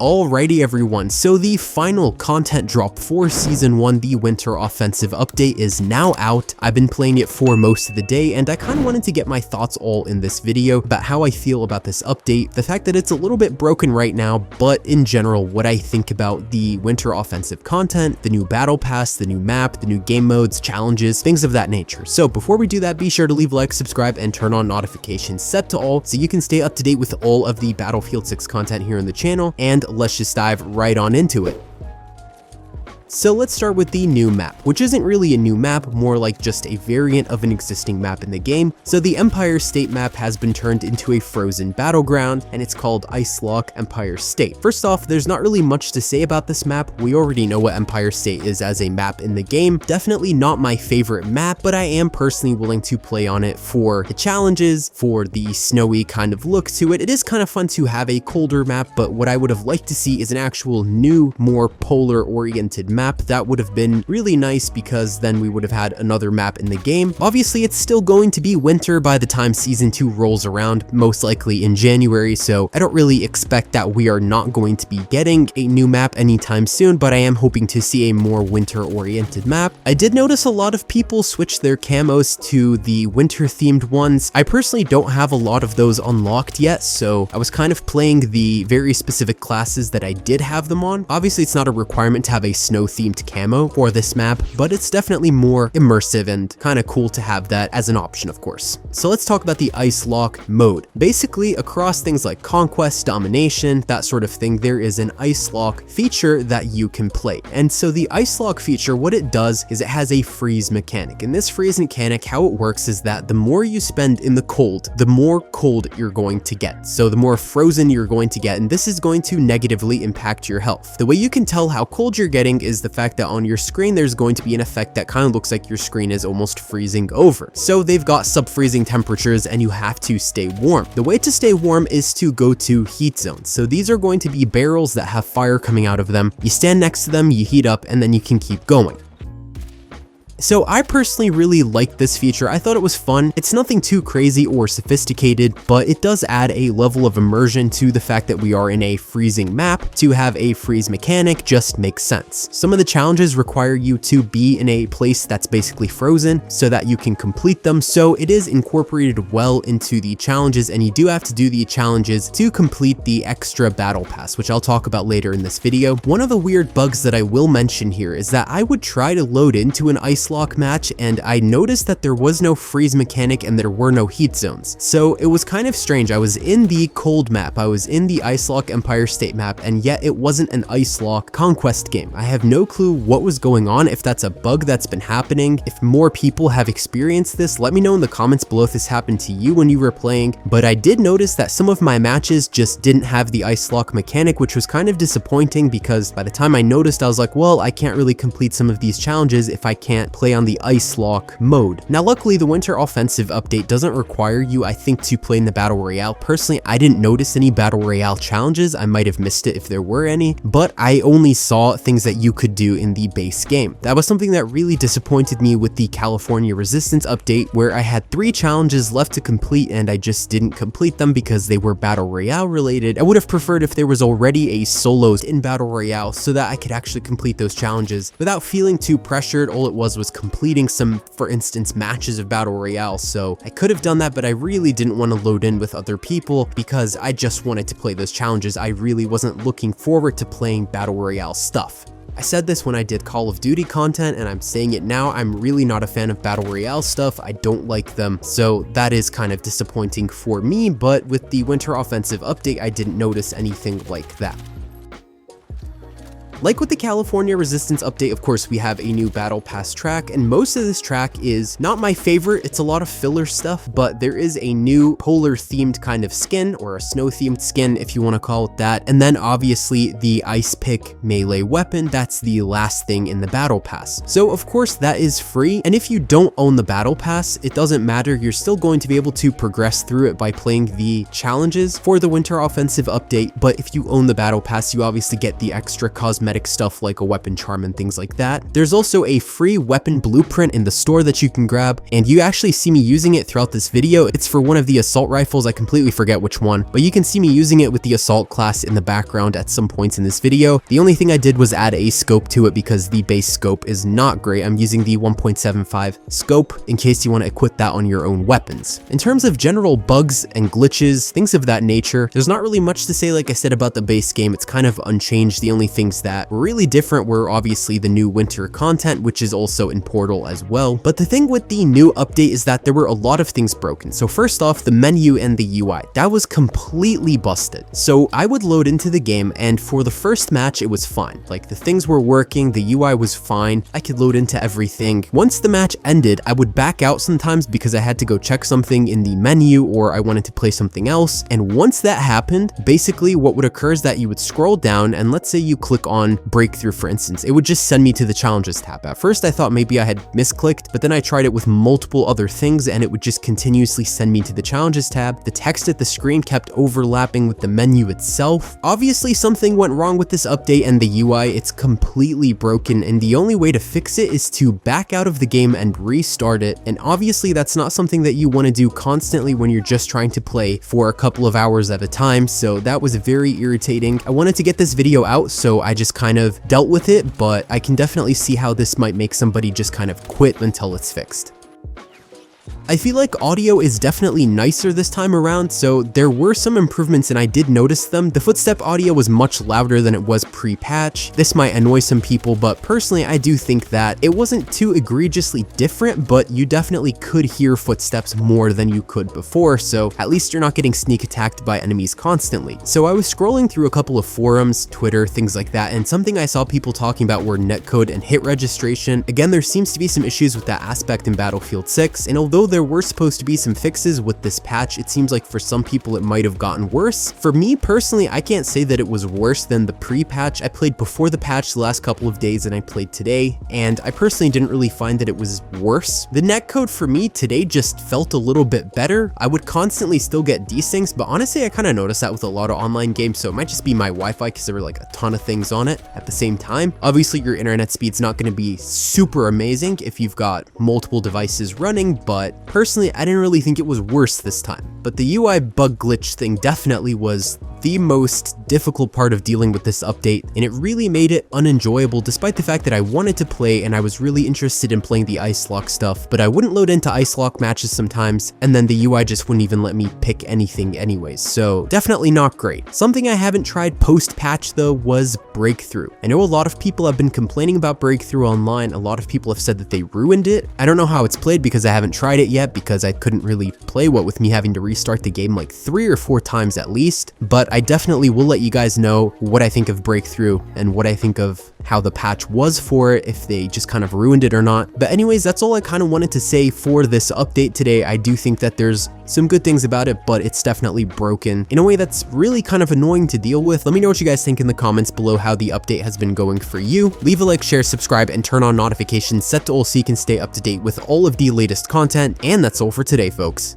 Alrighty everyone, so the final content drop for Season 1, the Winter Offensive Update, is now out. I've been playing it for most of the day, and I kind of wanted to get my thoughts all in this video about how I feel about this update, the fact that it's a little bit broken right now, but in general, what I think about the Winter Offensive content, the new Battle Pass, the new map, the new game modes, challenges, things of that nature. So before we do that, be sure to leave a like, subscribe, and turn on notifications set to all so you can stay up to date with all of the Battlefield 6 content here on the channel, and let's just dive right on into it. So let's start with the new map, which isn't really a new map, more like just a variant of an existing map in the game. So the Empire State map has been turned into a frozen battleground, and it's called Ice Lock Empire State. First off, there's not really much to say about this map. We already know what Empire State is as a map in the game. Definitely not my favorite map, but I am personally willing to play on it for the challenges, for the snowy kind of look to it. It is kind of fun to have a colder map, but what I would have liked to see is an actual new, more polar oriented map. That would have been really nice because then we would have had another map in the game. Obviously, it's still going to be winter by the time Season 2 rolls around, most likely in January, so I don't really expect that we are not going to be getting a new map anytime soon, but I am hoping to see a more winter-oriented map. I did notice a lot of people switch their camos to the winter-themed ones. I personally don't have a lot of those unlocked yet, so I was kind of playing the very specific classes that I did have them on. Obviously, it's not a requirement to have a snow-themed camo for this map, but it's definitely more immersive and kind of cool to have that as an option, of course. So let's talk about the Ice Lock mode. Basically, across things like Conquest, Domination, that sort of thing, there is an Ice Lock feature that you can play. And so the Ice Lock feature, what it does is it has a freeze mechanic. And this freeze mechanic, how it works is that the more you spend in the cold, the more cold you're going to get. So the more frozen you're going to get, and this is going to negatively impact your health. The way you can tell how cold you're getting is the fact that on your screen there's going to be an effect that kind of looks like your screen is almost freezing over. So they've got sub-freezing temperatures and you have to stay warm. The way to stay warm is to go to heat zones. So these are going to be barrels that have fire coming out of them. You stand next to them, you heat up, and then you can keep going. So I personally really liked this feature. I thought it was fun. It's nothing too crazy or sophisticated, but it does add a level of immersion to the fact that we are in a freezing map. To have a freeze mechanic just makes sense. Some of the challenges require you to be in a place that's basically frozen so that you can complete them. So it is incorporated well into the challenges, and you do have to do the challenges to complete the extra battle pass, which I'll talk about later in this video. One of the weird bugs that I will mention here is that I would try to load into an Ice Lock match and I noticed that there was no freeze mechanic and there were no heat zones. So it was kind of strange. I was in the cold map, I was in the Ice Lock Empire State map, and yet it wasn't an Ice Lock Conquest game. I have no clue what was going on, if that's a bug that's been happening. If more people have experienced this, let me know in the comments below if this happened to you when you were playing. But I did notice that some of my matches just didn't have the Ice Lock mechanic, which was kind of disappointing because by the time I noticed, I was like, well, I can't really complete some of these challenges if I can't play on the Ice Lock mode. Now, luckily, the Winter Offensive update doesn't require you, I think, to play in the Battle Royale. Personally, I didn't notice any Battle Royale challenges. I might have missed it if there were any, but I only saw things that you could do in the base game. That was something that really disappointed me with the California Resistance update, where I had 3 challenges left to complete and I just didn't complete them because they were Battle Royale related. I would have preferred if there was already a solos in Battle Royale so that I could actually complete those challenges without feeling too pressured. All it was completing some, for instance, matches of Battle Royale. So I could have done that, but I really didn't want to load in with other people because I just wanted to play those challenges. I really wasn't looking forward to playing Battle Royale stuff. I said this when I did Call of Duty content, and I'm saying it now. I'm really not a fan of Battle Royale stuff. I don't like them, so that is kind of disappointing for me, but with the Winter Offensive update, I didn't notice anything like that. Like with the California Resistance update, of course, we have a new Battle Pass track, and most of this track is not my favorite. It's a lot of filler stuff, but there is a new polar themed kind of skin, or a snow themed skin, if you want to call it that. And then obviously the Ice Pick melee weapon, that's the last thing in the Battle Pass. So of course that is free, and if you don't own the Battle Pass, it doesn't matter. You're still going to be able to progress through it by playing the challenges for the Winter Offensive update. But if you own the Battle Pass, you obviously get the extra cosmetic cosmetic stuff like a weapon charm and things like that. There's also a free weapon blueprint in the store that you can grab, and you actually see me using it throughout this video. It's for one of the assault rifles, I completely forget which one, but you can see me using it with the assault class in the background at some points in this video. The only thing I did was add a scope to it because the base scope is not great. I'm using the 1.75 scope in case you want to equip that on your own weapons. In terms of general bugs and glitches, things of that nature, there's not really much to say. Like I said about the base game, it's kind of unchanged. The only things that were really different were obviously the new winter content, which is also in Portal as well. But the thing with the new update is that there were a lot of things broken. So first off, the menu and the UI, that was completely busted. So I would load into the game, and for the first match, it was fine. Like the things were working, the UI was fine, I could load into everything. Once the match ended, I would back out sometimes because I had to go check something in the menu or I wanted to play something else. And once that happened, basically what would occur is that you would scroll down, and let's say you click on breakthrough, for instance, it would just send me to the challenges tab. At first I thought maybe I had misclicked, but then I tried it with multiple other things and it would just continuously send me to the challenges tab. The text at the screen kept overlapping with the menu itself. Obviously something went wrong with this update and the UI, it's completely broken, and the only way to fix it is to back out of the game and restart it. And obviously that's not something that you want to do constantly when you're just trying to play for a couple of hours at a time, so that was very irritating. I wanted to get this video out, so I just kind of dealt with it, but I can definitely see how this might make somebody just kind of quit until it's fixed. I feel like audio is definitely nicer this time around, so there were some improvements and I did notice them. The footstep audio was much louder than it was pre-patch. This might annoy some people, but personally I do think that it wasn't too egregiously different, but you definitely could hear footsteps more than you could before, so at least you're not getting sneak attacked by enemies constantly. So I was scrolling through a couple of forums, Twitter, things like that, and something I saw people talking about were netcode and hit registration. Again, there seems to be some issues with that aspect in Battlefield 6, and although there were supposed to be some fixes with this patch, it seems like for some people it might have gotten worse. For me personally, I can't say that it was worse than the pre-patch. I played before the patch the last couple of days and I played today, and I personally didn't really find that it was worse. The netcode for me today just felt a little bit better. I would constantly still get desyncs, but honestly I kind of noticed that with a lot of online games, so it might just be my Wi-Fi because there were like a ton of things on it at the same time. Obviously your internet speed's not going to be super amazing if you've got multiple devices running, but personally I didn't really think it was worse this time. But the UI bug glitch thing definitely was the most difficult part of dealing with this update, and it really made it unenjoyable despite the fact that I wanted to play and I was really interested in playing the ice lock stuff, but I wouldn't load into ice lock matches sometimes, and then the UI just wouldn't even let me pick anything anyways, so definitely not great. Something I haven't tried post-patch though was breakthrough. I know a lot of people have been complaining about breakthrough online. A lot of people have said that they ruined it. I don't know how it's played because I haven't tried it yet because I couldn't really play what with me having to restart the game like 3 or 4 times at least, but I definitely will let you guys know what I think of breakthrough and what I think of how the patch was for it, if they just kind of ruined it or not. But anyways, that's all I kind of wanted to say for this update today. I do think that there's some good things about it, but it's definitely broken in a way that's really kind of annoying to deal with. Let me know what you guys think in the comments below, how the update has been going for you. Leave a like, share, subscribe, and turn on notifications set to all so you can stay up to date with all of the latest content. And that's all for today, folks.